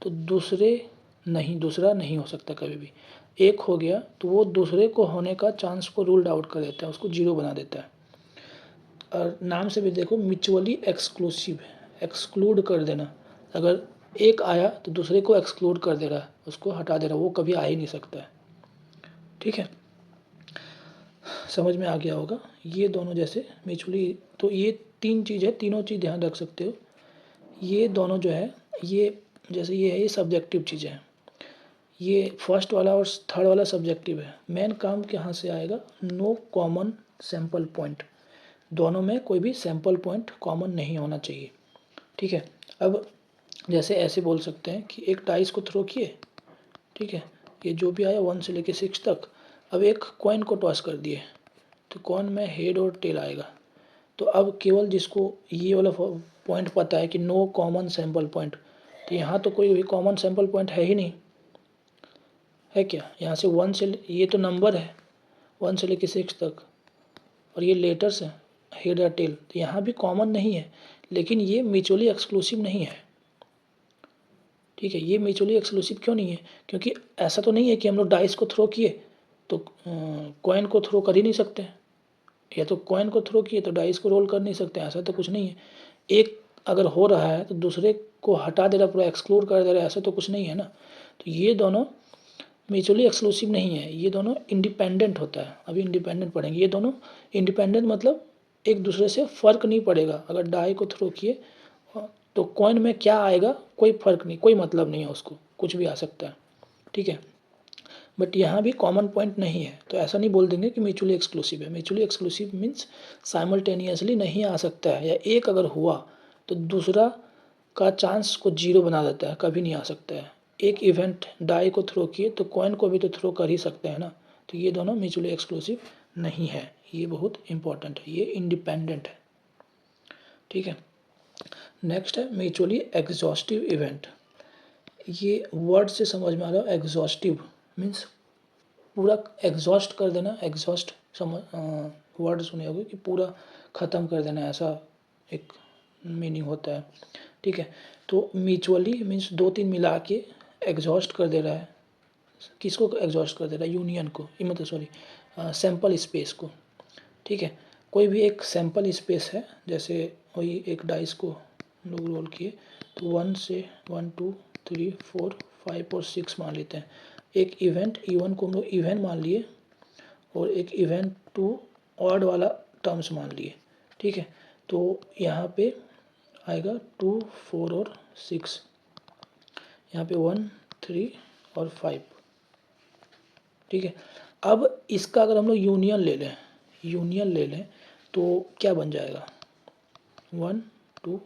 तो दूसरा नहीं हो सकता कभी भी। एक हो गया तो वो दूसरे को होने का चांस को रूल्ड आउट कर देता है, उसको जीरो बना देता है। और नाम से भी देखो म्यूचुअली एक्सक्लूसिव है, एक्सक्लूड कर देना। अगर एक आया तो दूसरे को एक्सक्लूड कर दे रहा है, उसको हटा दे रहा है, वो कभी आ ही नहीं सकता है। ठीक है, समझ में आ गया होगा। ये दोनों जैसे म्यूचुअली, तो ये तीन चीज़ है, तीनों चीज़ ध्यान रख सकते हो। ये दोनों जो है, ये जैसे ये है, ये सब्जेक्टिव चीज़ें हैं। ये फर्स्ट वाला और थर्ड वाला सब्जेक्टिव है। मेन काम कहाँ से आएगा? No common sample point. दोनों में कोई भी सैम्पल पॉइंट कॉमन नहीं होना चाहिए। ठीक है, अब जैसे ऐसे बोल सकते हैं कि एक डाइस को थ्रो किए, ठीक है, ये जो भी आया 1 से लेके 6 तक। अब एक कॉइन को टॉस कर दिए तो कॉइन में हेड और टेल आएगा। तो अब केवल जिसको ये वाला पॉइंट पता है कि नो कॉमन सैम्पल पॉइंट, तो यहाँ तो कोई भी कॉमन सैम्पल पॉइंट है ही नहीं, है क्या? यहाँ से 1 से, ये तो नंबर है 1 से लेके 6 तक, और ये लेटर्स हैं हेड या टेल, तो यहाँ भी कॉमन नहीं है। लेकिन ये म्यूचुअली एक्सक्लूसिव नहीं है। ठीक है, ये म्यूचुअली एक्सक्लूसिव क्यों नहीं है? क्योंकि ऐसा तो नहीं है कि हम लोग डाइस को थ्रो किए तो कॉइन को थ्रो कर ही नहीं सकते, या तो कॉइन को थ्रो किए तो डाइस को रोल कर नहीं सकते, ऐसा तो कुछ नहीं है। एक अगर हो रहा है तो दूसरे को हटा दे रहा, पूरा एक्सक्लूड कर दे रहा है, ऐसा तो कुछ नहीं है ना। तो ये दोनों म्यूचुअली एक्सक्लूसिव नहीं है, ये दोनों इंडिपेंडेंट होता है। अभी इंडिपेंडेंट पढ़ेंगे। ये दोनों इंडिपेंडेंट मतलब एक दूसरे से फ़र्क नहीं पड़ेगा। अगर डाई को थ्रो किए तो कॉइन में क्या आएगा कोई फ़र्क नहीं, कोई मतलब नहीं है उसको, कुछ भी आ सकता है। ठीक है, बट यहाँ भी कॉमन पॉइंट नहीं है, तो ऐसा नहीं बोल देंगे कि म्यूचुअली एक्सक्लूसिव है। म्यूचुअली एक्सक्लूसिव मीन्स साइमल्टेनियसली नहीं आ सकता है, या एक अगर हुआ तो दूसरा का चांस को जीरो बना देता है, कभी नहीं आ सकता है। एक इवेंट डाई को थ्रो किए तो कॉइन को भी तो थ्रो कर ही सकते हैं ना। तो ये दोनों म्यूचुअली एक्सक्लूसिव नहीं है, ये बहुत इंपॉर्टेंट है, ये इंडिपेंडेंट है। ठीक है, नेक्स्ट है म्यूचुअली एग्जॉस्टिव इवेंट। ये वर्ड से समझ में आ रहा है, एग्जॉस्टिव मीन्स पूरा एग्जॉस्ट कर देना। एग्जॉस्ट समझ वर्ड सुने होगे कि पूरा ख़त्म कर देना, ऐसा एक मीनिंग होता है। ठीक है, तो म्यूचुअली मीन्स दो तीन मिला के एग्जॉस्ट कर दे रहा है। किसको एग्जॉस्ट कर दे रहा है? यूनियन को, मतलब सॉरी सैम्पल स्पेस को। ठीक है, कोई भी एक सैम्पल स्पेस है, जैसे वही एक डाइस को लोग रोल किए तो 1 से 1 2 3 4 5 और 6 मान लेते हैं। एक इवेंट E1 को हम लोग इवेंट मान लिए और एक इवेंट 2 ऑड वाला टर्म्स मान लिए। ठीक है, तो यहाँ पे आएगा 2 4 और 6, यहाँ पे 1 3 और 5। ठीक है, अब इसका अगर हम लोग यूनियन ले लें तो क्या बन जाएगा? 1 2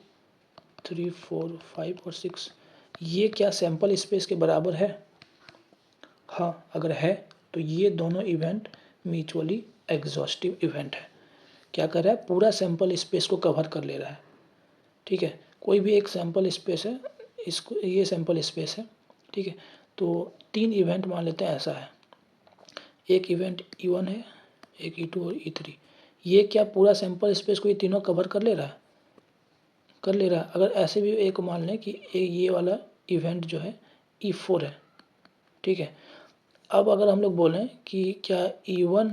3 4 5 और 6, ये क्या सैम्पल स्पेस के बराबर है? हाँ, अगर है तो ये दोनों इवेंट म्यूचुअली एग्जॉस्टिव इवेंट है। क्या कर रहा है? पूरा सैम्पल स्पेस को कवर कर ले रहा है। ठीक है, कोई भी एक सैम्पल स्पेस है, इसको ये सैम्पल स्पेस है। ठीक है, तो 3 इवेंट मान लेते हैं, ऐसा है। एक इवेंट E1 है, एक E2 और E3। ये क्या पूरा सैम्पल स्पेस को ये तीनों कवर कर ले रहा है? कर ले रहा है। अगर ऐसे भी एक मान लें कि ये वाला इवेंट जो है E4 है। ठीक है, अब अगर हम लोग बोलें कि क्या E1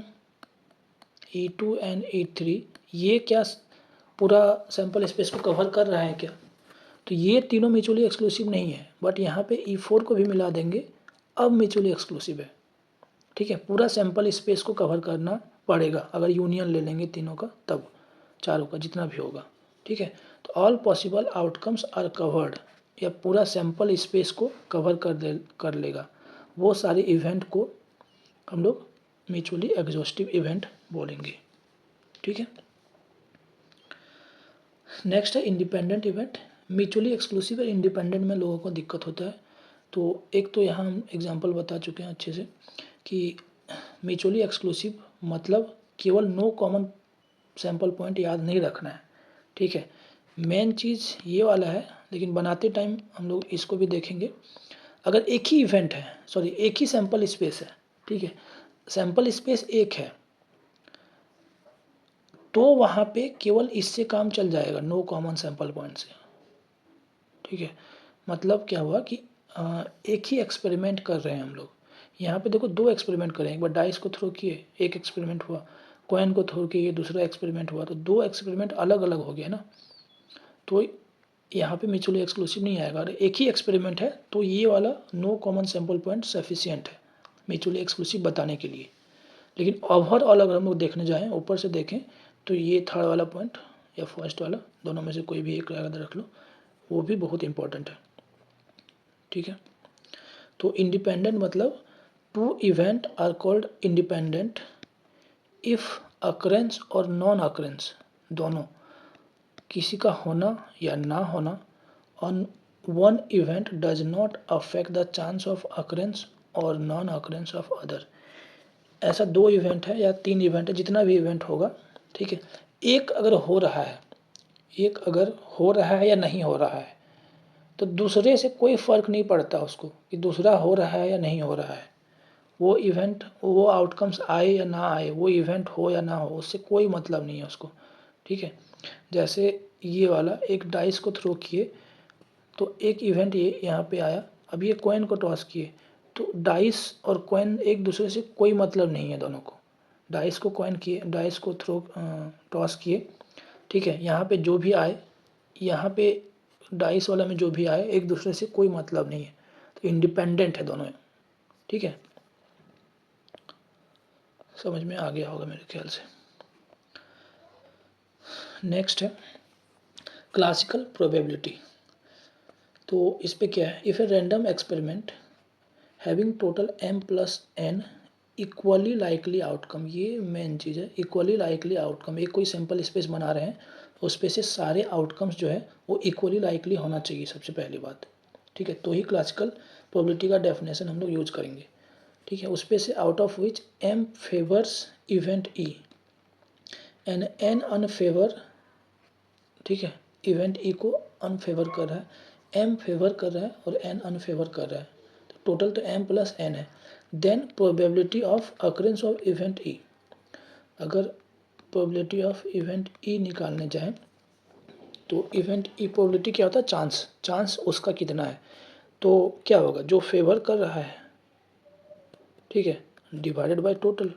E2 एंड E3 ये क्या पूरा सैम्पल स्पेस को कवर कर रहा है क्या? तो ये तीनों म्यूचुअली एक्सक्लूसिव नहीं है, बट यहाँ पे E4 को भी मिला देंगे, अब म्यूचुअली एक्सक्लूसिव है। ठीक है, पूरा सैंपल स्पेस को कवर करना पड़ेगा अगर यूनियन ले लेंगे तीनों का, तब चारों का जितना भी होगा। ठीक है, तो all possible outcomes are covered, या पूरा सैंपल स्पेस को कवर कर लेगा, वो सारे इवेंट को हम लोग म्यूचुअली एग्जॉस्टिव इवेंट बोलेंगे। ठीक है, नेक्स्ट है इंडिपेंडेंट इवेंट। म्यूचुअली एक्सक्लूसिव और इंडिपेंडेंट में लोगों को दिक्कत होता है। तो एक तो यहाँ हम एग्जांपल बता चुके हैं अच्छे से कि म्यूचुअली एक्सक्लूसिव मतलब केवल नो कॉमन सैंपल पॉइंट याद नहीं रखना है। ठीक है, मेन चीज़ ये वाला है, लेकिन बनाते टाइम हम लोग इसको भी देखेंगे। अगर एक ही इवेंट है, सॉरी एक ही सैंपल स्पेस है, ठीक है, सैंपल स्पेस एक है, तो वहाँ पे केवल इससे काम चल जाएगा, नो कॉमन सैंपल पॉइंट से। ठीक है, मतलब क्या हुआ कि एक ही एक्सपेरिमेंट कर रहे हैं हम लोग। यहाँ पे देखो दो एक्सपेरिमेंट करें, एक बार डाइस को थ्रो किए, एक एक्सपेरिमेंट हुआ, कॉइन को थ्रो किए, दूसरा एक्सपेरिमेंट हुआ, तो दो एक्सपेरिमेंट अलग अलग हो गए ना। तो यहाँ पे म्यूचुअली एक्सक्लूसिव नहीं आएगा। अगर एक ही एक्सपेरिमेंट है तो ये वाला no common sample point sufficient है म्यूचुअली एक्सक्लूसिव बताने के लिए। लेकिन ओवरऑल अगर हम लोग देखने जाएँ, ऊपर से देखें, तो ये थर्ड वाला पॉइंट या फर्स्ट वाला, दोनों में से कोई भी एक याद रख लो, वो भी बहुत इंपॉर्टेंट है। ठीक है, तो इंडिपेंडेंट मतलब two event are called independent if occurrence और नॉन अकरेंस दोनों, किसी का होना या ना होना on one event does not affect the chance of occurrence और नॉन अकरेंस ऑफ अदर। ऐसा दो इवेंट है या तीन इवेंट है, जितना भी इवेंट होगा, ठीक है, एक अगर हो रहा है, एक अगर हो रहा है या नहीं हो रहा है, तो दूसरे से कोई फ़र्क नहीं पड़ता उसको कि दूसरा हो रहा है या नहीं हो रहा है। वो इवेंट, वो आउटकम्स आए या ना आए, वो इवेंट हो या ना हो, उससे कोई मतलब नहीं है उसको। ठीक है, जैसे ये वाला एक डाइस को थ्रो किए तो एक इवेंट ये यहाँ पे आया, अब ये कॉइन को टॉस किए, तो डाइस और कॉइन एक दूसरे से कोई मतलब नहीं है दोनों को। डाइस को कॉइन किए, डाइस को थ्रो टॉस किए, ठीक है, यहाँ पे जो भी आए, यहाँ पे डाइस वाला में जो भी आए, एक दूसरे से कोई मतलब नहीं है, तो इंडिपेंडेंट है दोनों। ठीक है, समझ में आ गया होगा मेरे ख्याल से। नेक्स्ट है क्लासिकल प्रोबेबिलिटी। तो इस पे क्या है, if a random experiment having total m plus n equally likely outcome, ये मेन चीज़ है, इक्वली लाइकली आउटकम। एक कोई सैंपल स्पेस बना रहे हैं, उस पे से सारे आउटकम्स जो है वो इक्वली लाइकली होना चाहिए, सबसे पहली बात। ठीक है, तो ही क्लासिकल प्रोबेबिलिटी का डेफिनेशन हम लोग यूज करेंगे। ठीक है, उस पे से out of which m favours event e and n unfavour, ठीक है, इवेंट ई को अनफेवर कर रहा है, एम फेवर कर रहा है और एन अनफेवर कर रहा है, तो टोटल तो एम प्लस एन है। Then probability of occurrence of event E, अगर प्रोबेबिलिटी ऑफ इवेंट ई निकालने जाए तो इवेंट ई प्रोबेबिलिटी क्या होता है, चांस, चांस उसका कितना है, तो क्या होगा, जो फेवर कर रहा है, ठीक है, डिवाइडेड बाय टोटल।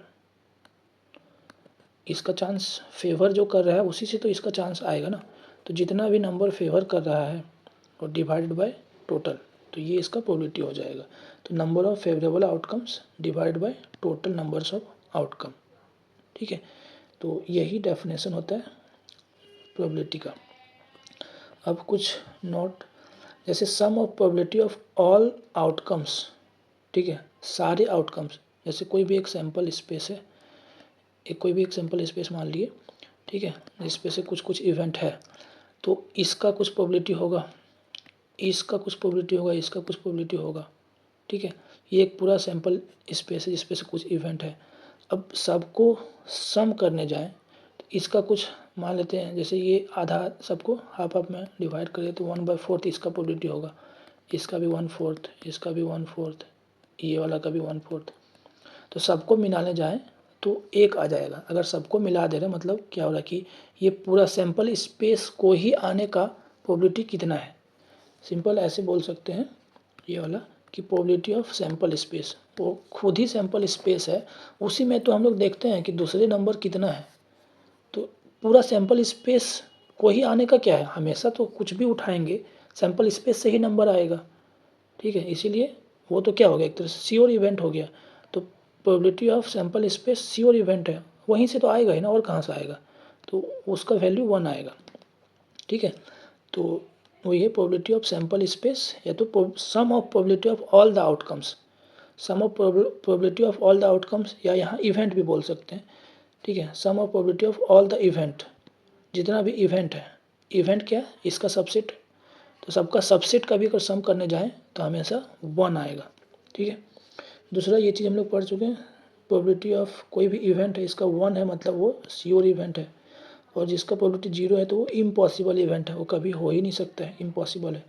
इसका चांस फेवर जो कर रहा है उसी से तो इसका चांस आएगा ना, तो जितना भी नंबर फेवर कर रहा है और डिवाइडेड बाय टोटल, तो ये इसका प्रोबेबिलिटी हो जाएगा। तो number of favourable outcomes divide by total numbers of outcome. ठीक है, तो यही डेफिनेशन होता है प्रोबेबिलिटी का। अब कुछ नोट, जैसे sum of probability of all outcomes, ठीक है, सारे आउटकम्स, जैसे कोई भी एक सैंपल स्पेस है, कोई भी एक सैंपल स्पेस मान लिए, ठीक है, इस पे से कुछ कुछ इवेंट है, तो इसका कुछ प्रोबेबिलिटी होगा, इसका कुछ प्रोबेबिलिटी होगा, इसका कुछ प्रोबेबिलिटी होगा। ठीक है, ये एक पूरा सैंपल स्पेस है जिसपे से कुछ इवेंट है। अब सबको सम करने जाएं तो इसका कुछ मान लेते हैं, जैसे ये आधा सबको हाफ हाफ में डिवाइड करें तो 1/4 इसका प्रोबेबिलिटी होगा, इसका भी 1/4, इसका भी 1/4, ये वाला का भी 1/4। तो सबको मिलाने जाएं तो एक आ जाएगा। अगर सबको मिला दे रहे मतलब क्या हो रहा है कि ये पूरा सैंपल स्पेस को ही आने का प्रोबेबिलिटी कितना है, सिंपल ऐसे बोल सकते हैं ये वाला कि प्रोबेबिलिटी ऑफ सैंपल स्पेस, वो खुद ही सैंपल स्पेस है, उसी में तो हम लोग देखते हैं कि दूसरे नंबर कितना है, तो पूरा सैंपल स्पेस को ही आने का क्या है, हमेशा तो कुछ भी उठाएंगे सैंपल स्पेस से ही नंबर आएगा। ठीक है, इसीलिए वो तो क्या हो गया, एक तरह से श्योर इवेंट हो गया। तो probability of sample space sure event है, वहीं से तो आएगा ही ना, और कहाँ से आएगा, तो उसका वैल्यू 1 आएगा। ठीक है, तो वही है प्रोबेबिलिटी ऑफ सैम्पल स्पेस, या तो sum of probability of all the outcomes, sum of probability of all the outcomes, या यहाँ इवेंट भी बोल सकते हैं। ठीक है, sum of probability of all the event, जितना भी इवेंट है, इवेंट क्या है, इसका सबसेट, तो सबका सबसेट का भी अगर सम करने जाएँ तो हमेशा 1 आएगा। ठीक है, दूसरा ये चीज़ हम लोग पढ़ चुके हैं, प्रोबेबिलिटी ऑफ कोई भी इवेंट है इसका 1 है मतलब वो श्योर इवेंट है, और जिसका प्रोबेबिलिटी 0 है तो वो इम्पॉसिबल इवेंट है, वो कभी हो ही नहीं सकता है, इम्पॉसिबल है,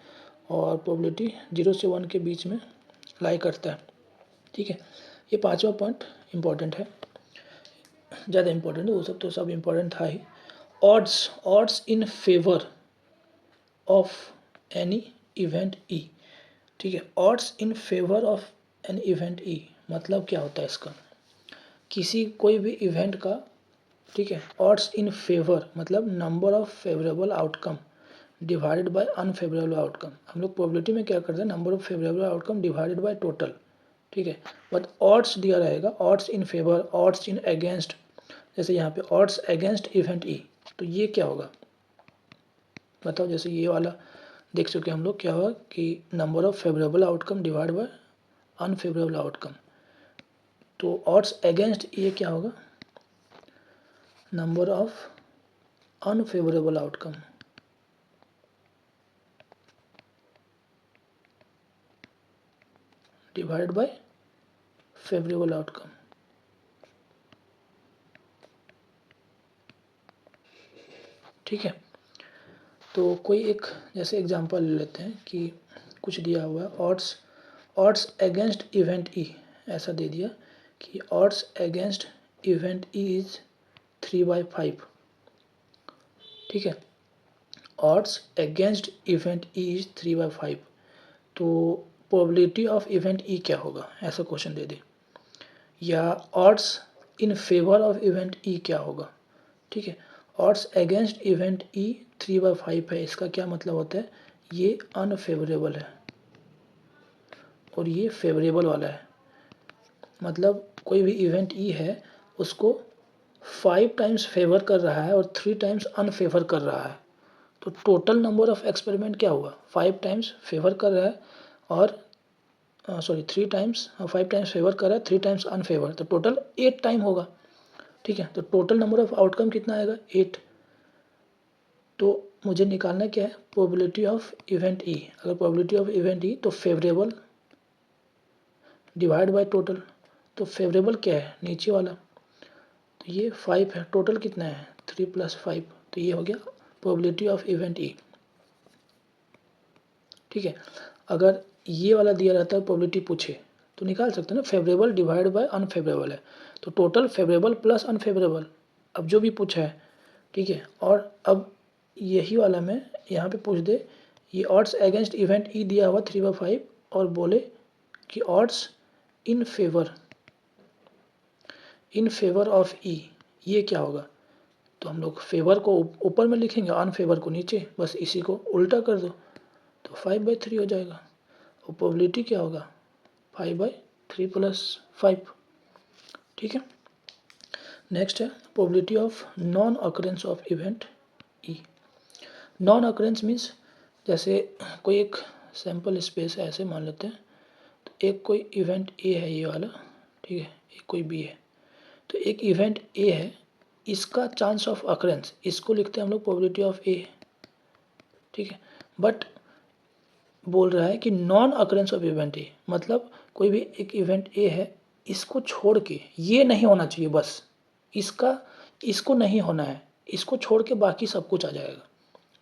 और प्रोबेबिलिटी 0 से 1 के बीच में लाई करता है। ठीक है, ये 5वां पॉइंट इम्पॉर्टेंट है, ज़्यादा इम्पॉर्टेंट है, वो सब तो सब इम्पॉर्टेंट था ही। Odds in favour of any event E. ठीक है, odds in favour of an event E मतलब क्या होता है इसका, किसी कोई भी इवेंट का, ठीक है, ऑड्स इन फेवर मतलब number of favourable outcome divided by unfavourable outcome. हम लोग प्रोबेबिलिटी में क्या करते हैं, number of favourable outcome divided by total. ठीक है, बट ऑड्स दिया रहेगा, odds in favour, odds in against, जैसे यहाँ पे ऑड्स अगेंस्ट इवेंट ई, तो ये क्या होगा बताओ, जैसे ये वाला देख चुके हम लोग, क्या होगा कि number of favourable outcome divide by unfavourable outcome, तो ऑड्स अगेंस्ट ये क्या होगा, number of unfavourable outcome divided by favourable outcome. ठीक है, तो कोई एक जैसे एग्जांपल ले लेते हैं कि कुछ दिया हुआ है, ऑड्स अगेंस्ट इवेंट ई, ऐसा दे दिया कि odds against event E is 3/5। ठीक है, odds against event E is 3/5, तो प्रोबेबिलिटी ऑफ इवेंट ई क्या होगा, ऐसा क्वेश्चन दे दे, या odds in favour of event ई क्या होगा। ठीक है, ऑड्स अगेंस्ट इवेंट ई 3/5 है, इसका क्या मतलब होता है, ये अनफेवरेबल है और ये फेवरेबल वाला है, मतलब कोई भी इवेंट ई है उसको 5 टाइम्स फेवर कर रहा है और 3 टाइम्स अनफेवर कर रहा है, तो टोटल नंबर ऑफ एक्सपेरिमेंट क्या हुआ, 5 टाइम्स फेवर कर रहा है और 3 टाइम्स, 5 टाइम्स फेवर कर रहा है, 3 टाइम्स अनफेवर, तो टोटल 8 टाइम होगा। ठीक है, तो टोटल नंबर ऑफ आउटकम कितना आएगा, 8। तो मुझे निकालना क्या है, प्रोबेबिलिटी ऑफ इवेंट ई, अगर प्रोबेबिलिटी ऑफ इवेंट ई तो फेवरेबल डिवाइड बाय टोटल, तो फेवरेबल क्या है नीचे वाला, तो ये 5 है, टोटल कितना है 3 + 5, तो ये हो गया प्रोबेबिलिटी ऑफ इवेंट ई। ठीक है, अगर ये वाला दिया रहता है प्रोबेबिलिटी पूछे तो निकाल सकते हैं ना, फेवरेबल डिवाइड बाय अनफेवरेबल है, तो टोटल फेवरेबल प्लस अनफेवरेबल, अब जो भी पूछा है। ठीक है, और अब यही वाला में यहाँ पे पूछ दे, ये ऑड्स अगेंस्ट इवेंट ई दिया हुआ 3/5 और बोले कि ऑड्स इन फेवर ऑफ ई, ये क्या होगा, तो हम लोग फेवर को ऊपर में लिखेंगे, अनफेवर को नीचे, बस इसी को उल्टा कर दो तो 5/3 हो जाएगा, और प्रोबेबिलिटी क्या होगा 5/3 + 5। ठीक है, नेक्स्ट है probability of non occurrence of event E. Non occurrence means जैसे कोई एक सैम्पल स्पेस है, ऐसे मान लेते हैं, तो एक कोई इवेंट ए है ये वाला, ठीक है, एक कोई बी है, तो एक इवेंट ए है, इसका चांस ऑफ अकरेंस, इसको लिखते हैं हम लोग प्रोबेबिलिटी ऑफ ए। ठीक है, बट बोल रहा है कि non occurrence of event A, मतलब कोई भी एक इवेंट ए है, इसको छोड़ के ये नहीं होना चाहिए, बस इसको नहीं होना है, इसको छोड़ के बाकी सब कुछ आ जाएगा।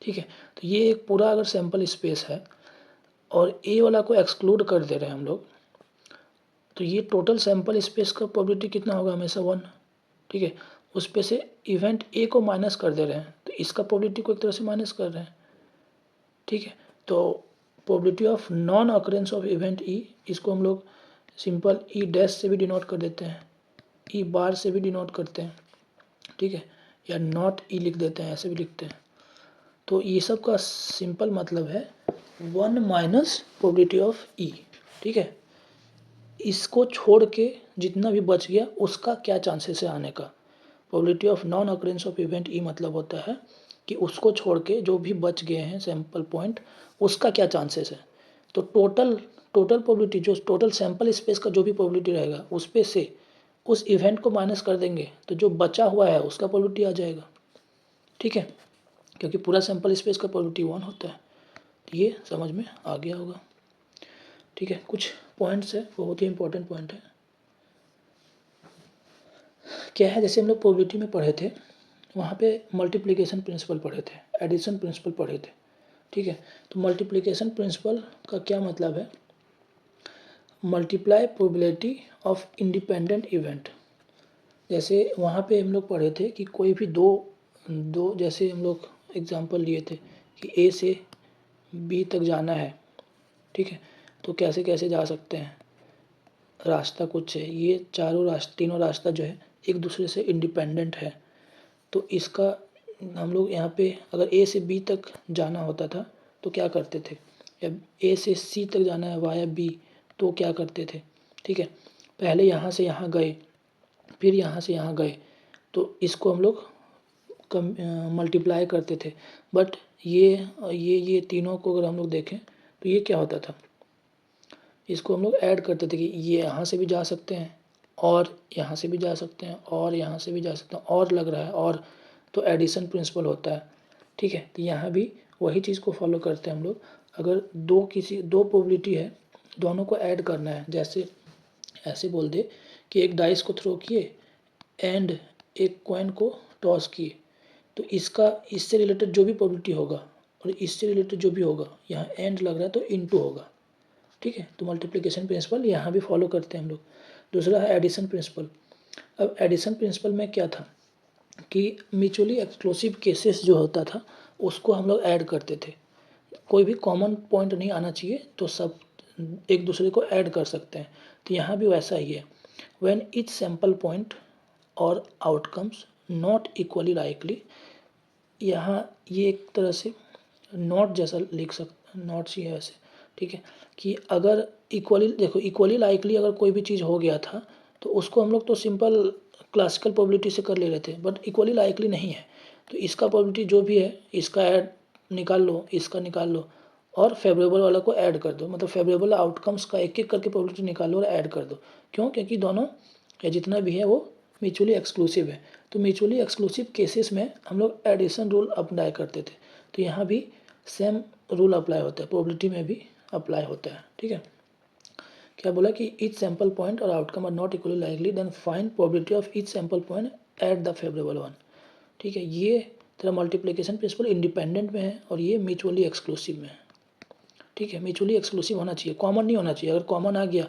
ठीक है, तो ये एक पूरा अगर सैम्पल स्पेस है और ए वाला को एक्सक्लूड कर दे रहे हैं हम लोग, तो ये टोटल सैम्पल स्पेस का प्रोबेबिलिटी कितना होगा, हमेशा 1। ठीक है, उस पे से इवेंट ए को माइनस कर दे रहे हैं, तो इसका प्रोबेबिलिटी को एक तरह से माइनस कर रहे हैं। ठीक है, तो probability of non occurrence of event ई, इसको हम लोग सिंपल ई डैश से भी डिनोट कर देते हैं, ई बार से भी डिनोट करते हैं। ठीक है, या नॉट ई लिख देते हैं, ऐसे भी लिखते हैं। तो ये सब का सिंपल मतलब है 1 - प्रोबेबिलिटी ऑफ ई। ठीक है, इसको छोड़ के जितना भी बच गया उसका क्या चांसेस है आने का। Probability of non occurrence of event, E मतलब होता है कि उसको छोड़ के जो भी बच गए हैं सैंपल पॉइंट उसका क्या चांसेस है। तो टोटल प्रोबेबिलिटी, जो टोटल सैंपल स्पेस का जो भी प्रोबेबिलिटी रहेगा उस पे से उस इवेंट को माइनस कर देंगे तो जो बचा हुआ है उसका प्रोबेबिलिटी आ जाएगा। ठीक है, क्योंकि पूरा सैंपल स्पेस का प्रोबेबिलिटी 1 होता है। तो ये समझ में आ गया होगा। ठीक है, कुछ पॉइंट्स है, बहुत ही इंपॉर्टेंट पॉइंट है। क्या है, जैसे हम लोग प्रोबेबिलिटी में पढ़े थे, वहाँ पे मल्टीप्लिकेशन प्रिंसिपल पढ़े थे, एडिशन प्रिंसिपल पढ़े थे। ठीक है, तो मल्टीप्लिकेशन प्रिंसिपल का क्या मतलब है, multiply probability of independent event. जैसे वहाँ पे हम लोग पढ़े थे कि कोई भी दो जैसे हम लोग एग्जांपल लिए थे कि ए से बी तक जाना है। ठीक है, तो कैसे कैसे जा सकते हैं, रास्ता कुछ है, ये तीनों रास्ता जो है एक दूसरे से इंडिपेंडेंट है। तो इसका हम लोग यहाँ पे अगर ए से बी तक जाना होता था तो क्या करते थे, या ए से सी तक जाना है वाया बी तो क्या करते थे। ठीक है, पहले यहाँ से यहाँ गए, फिर यहाँ से यहाँ गए, तो इसको हम लोग मल्टीप्लाई करते थे। बट ये तीनों को अगर हम लोग देखें तो ये क्या होता था, इसको हम लोग ऐड करते थे कि ये यहाँ से भी जा सकते हैं और यहाँ से भी जा सकते हैं और यहाँ से भी जा सकते हैं और लग रहा है और, तो एडिशन प्रिंसिपल होता है। ठीक है, तो यहाँ भी वही चीज़ को फॉलो करते हैं हम लोग। अगर दो प्रोबेबिलिटी है, दोनों को ऐड करना है, जैसे ऐसे बोल दे कि एक डाइस को थ्रो किए एंड एक कॉइन को टॉस किए, तो इससे रिलेटेड जो भी प्रोबेबिलिटी होगा और इससे रिलेटेड जो भी होगा, यहाँ एंड लग रहा है तो इनटू होगा। ठीक है, तो मल्टीप्लिकेशन प्रिंसिपल यहाँ भी फॉलो करते हैं हम लोग। दूसरा है एडिशन प्रिंसिपल। अब एडिशन प्रिंसिपल में क्या था कि म्यूचुअली एक्सक्लूसिव केसेस जो होता था उसको हम लोग ऐड करते थे। कोई भी कॉमन पॉइंट नहीं आना चाहिए, तो सब एक दूसरे को ऐड कर सकते हैं। तो यहाँ भी वैसा ही है, व्हेन ईच सैम्पल पॉइंट और आउटकम्स नॉट इक्वली लाइकली। यहाँ ये एक तरह से नॉट जैसा लिख सकते, नॉट सी है वैसे। ठीक है, कि अगर इक्वली लाइकली अगर कोई भी चीज़ हो गया था तो उसको हम लोग तो सिंपल क्लासिकल प्रोबेबिलिटी से कर ले रहे थे, बट इक्वली लाइकली नहीं है तो इसका प्रोबेबिलिटी जो भी है इसका ऐड निकाल लो, इसका निकाल लो और फेवरेबल वाला को ऐड कर दो। मतलब फेवरेबल आउटकम्स का एक एक करके प्रोबेबिलिटी निकाल लो और ऐड कर दो। क्यों, क्योंकि दोनों या जितना भी है वो म्यूचुअली एक्सक्लूसिव है। तो म्यूचुअली एक्सक्लूसिव केसेस में हम लोग एडिशन रूल अप्लाई करते थे। तो यहाँ भी सेम रूल अप्लाई होता है, प्रोबेबिलिटी में भी अप्लाई होता है। ठीक है, क्या बोला कि ईच सैम्पल पॉइंट और outcome are not equally likely, then find probability of each sample point at the favourable one. ठीक है, ये तेरा मल्टीप्लिकेशन प्रिंसिपल इंडिपेंडेंट में है और ये म्यूचुअली एक्सक्लूसिव में है। ठीक है, म्यूचुअली एक्सक्लूसिव होना चाहिए, कॉमन नहीं होना चाहिए। अगर कॉमन आ गया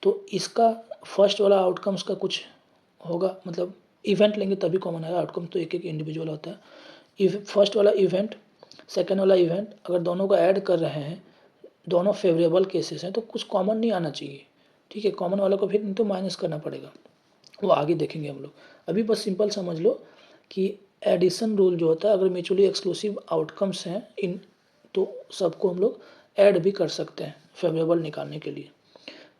तो इसका फर्स्ट वाला आउटकम्स का कुछ होगा, मतलब इवेंट लेंगे तभी कॉमन आएगा, आउटकम तो एक एक इंडिविजुअल होता है। फर्स्ट वाला इवेंट सेकेंड वाला इवेंट अगर दोनों को ऐड कर रहे हैं, दोनों फेवरेबल केसेस हैं, तो कुछ कॉमन नहीं आना चाहिए। ठीक है, कॉमन वाला को फिर नहीं तो माइनस करना पड़ेगा, वो आगे देखेंगे हम लोग। अभी बस सिंपल समझ लो कि एडिशन रूल जो होता है, अगर म्यूचुअली एक्सक्लूसिव आउटकम्स हैं इन, तो सबको हम लोग ऐड भी कर सकते हैं फेवरेबल निकालने के लिए।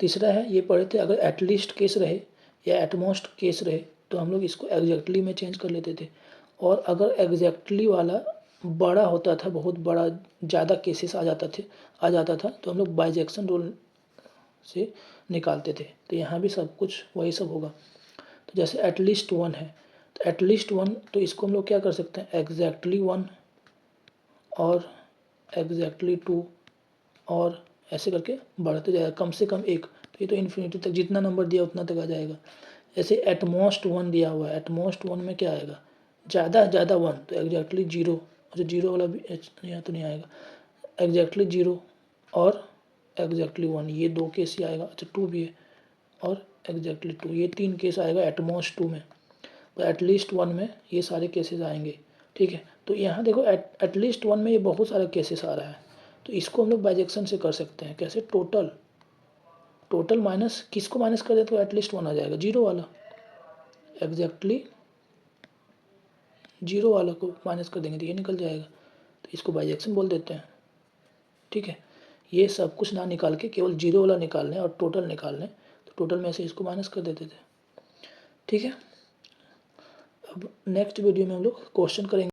तीसरा है, ये पढ़े थे, अगर एटलीस्ट केस रहे या एटमोस्ट केस रहे तो हम लोग इसको एग्जैक्टली में चेंज कर लेते थे। और अगर एग्जैक्टली वाला बड़ा होता था, बहुत बड़ा ज़्यादा केसेस आ जाता था तो हम लोग बाइजेक्शन रूल से निकालते थे। तो यहाँ भी सब कुछ वही सब होगा। तो जैसे एटलीस्ट वन है, तो एटलीस्ट वन, तो इसको हम लोग क्या कर सकते हैं, एग्जैक्टली वन और एग्जैक्टली टू और ऐसे करके बढ़ते जाएगा, कम से कम एक। तो ये तो इन्फिनिटी तक जितना नंबर दिया उतना तक आ जाएगा। ऐसे एटमोस्ट वन दिया हुआ है, एटमोस्ट वन में क्या आएगा, ज़्यादा वन, तो एग्जैक्टली जीरो। अच्छा, जीरो वाला भी यहाँ तो नहीं आएगा, एग्जैक्टली जीरो और एग्जैक्टली वन, ये दो केस ही आएगा। अच्छा, टू भी है और एग्जैक्टली टू, ये तीन केस आएगा एटमोस्ट टू में। तो एटलीस्ट वन में ये सारे केसेस आएंगे। ठीक है, तो यहाँ देखो एटलीस्ट वन में ये बहुत सारे केसेस आ रहा है, तो इसको हम लोग बाइजेक्शन से कर सकते हैं। कैसे, टोटल माइनस किसको माइनस कर दे तो एटलीस्ट वन आ जाएगा, जीरो वाला, एग्जैक्टली जीरो वाला को माइनस कर देंगे तो ये निकल जाएगा। तो इसको बाइजेक्शन बोल देते हैं। ठीक है, ये सब कुछ ना निकाल के केवल जीरो वाला निकाल लें और टोटल निकाल लें टोटल में से इसको माइनस कर देते थे। ठीक है, अब नेक्स्ट वीडियो में हम लोग क्वेश्चन करेंगे।